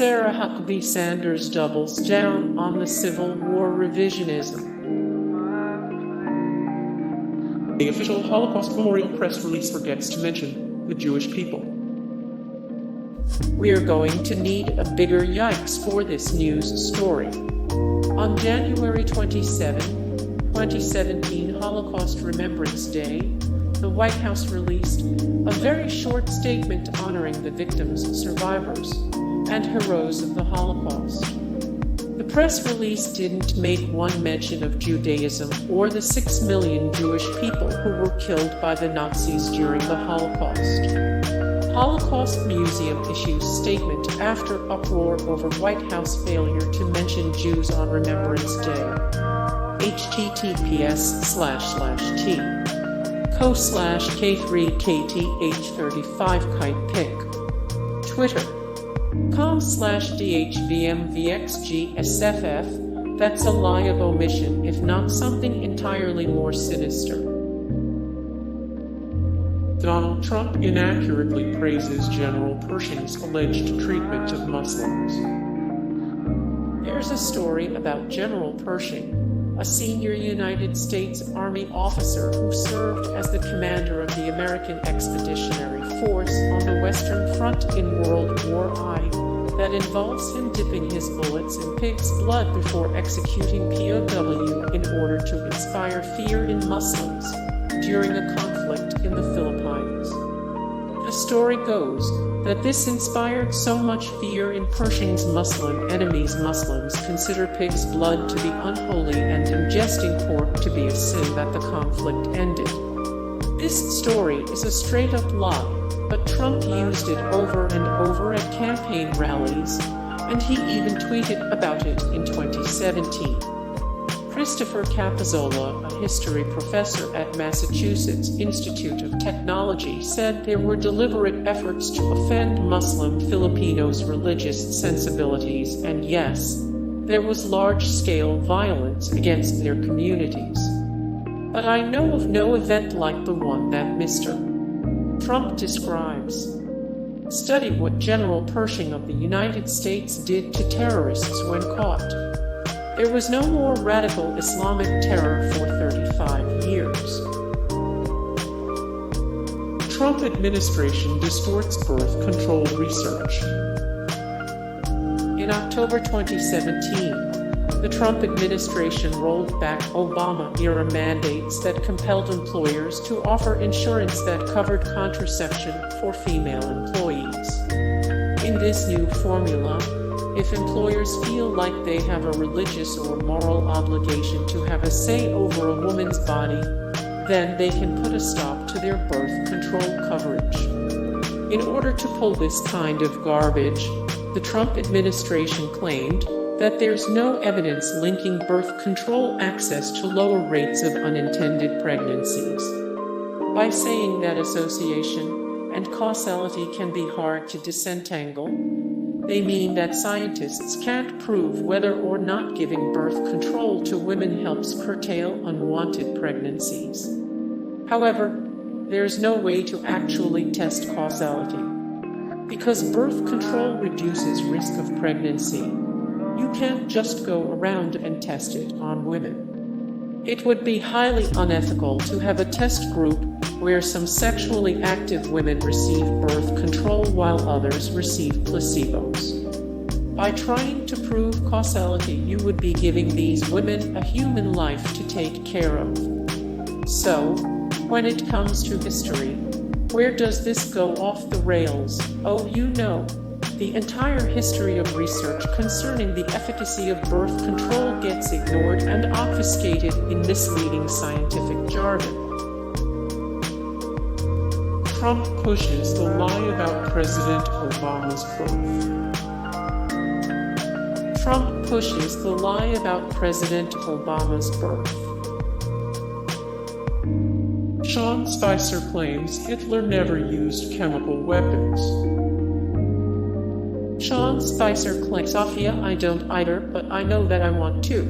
Sarah Huckabee Sanders doubles down on the Civil War revisionism. The official Holocaust Memorial press release forgets to mention the Jewish people. We are going to need a bigger yikes for this news story. On January 27, 2017, Holocaust Remembrance Day, the White House released a very short statement honoring the victims, survivors, and heroes of the Holocaust. The press release didn't make one mention of Judaism or the 6 million Jewish people who were killed by the Nazis during the Holocaust. Holocaust Museum issues statement after uproar over White House failure to mention Jews on Remembrance Day. https://t.co/K3KTH35KitePic. Twitter com/DHVMVXGSFF. That's a lie of omission, if not something entirely more sinister. Donald Trump inaccurately praises General Pershing's alleged treatment of Muslims. There's a story about General Pershing, a senior United States Army officer who served as the commander of the American Expeditionary Force on the Western Front in World War I, that involves him dipping his bullets in pig's blood before executing POW in order to inspire fear in Muslims during a conflict in the Philippines. The story goes that this inspired so much fear in Pershing's Muslim enemies. Muslims consider pig's blood to be unholy and ingesting pork to be a sin that the conflict ended. This story is a straight-up lie, but Trump used it over and over at campaign rallies, and he even tweeted about it in 2017. Christopher Capizzola, a history professor at Massachusetts Institute of Technology, said there were deliberate efforts to offend Muslim Filipinos' religious sensibilities, and yes, there was large-scale violence against their communities. But I know of no event like the one that Mr. Trump describes. Study what General Pershing of the United States did to terrorists when caught. There was no more radical Islamic terror for 35 years. Trump administration distorts birth control research. In October 2017, the Trump administration rolled back Obama-era mandates that compelled employers to offer insurance that covered contraception for female employees. In this new formula, if employers feel like they have a religious or moral obligation to have a say over a woman's body, then they can put a stop to their birth control coverage. In order to pull this kind of garbage, the Trump administration claimed that there's no evidence linking birth control access to lower rates of unintended pregnancies. By saying that association and causality can be hard to disentangle, they mean that scientists can't prove whether or not giving birth control to women helps curtail unwanted pregnancies. However, there's no way to actually test causality. Because birth control reduces risk of pregnancy, you can't just go around and test it on women. It would be highly unethical to have a test group where some sexually active women receive birth control while others receive placebos. By trying to prove causality, you would be giving these women a human life to take care of. So, when it comes to history, where does this go off the rails? Oh, you know. The entire history of research concerning the efficacy of birth control gets ignored and obfuscated in misleading scientific jargon. Trump pushes the lie about President Obama's birth. Trump pushes the lie about President Obama's birth. Sean Spicer claims Hitler never used chemical weapons. Sean Spicer claims, Sophia, I don't either, but I know that I want to.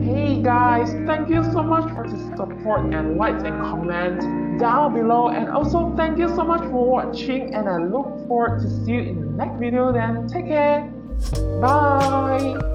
Hey guys, thank you so much for the support and likes and comments down below, and also thank you so much for watching, and I look forward to see you in the next video. Then take care. Bye!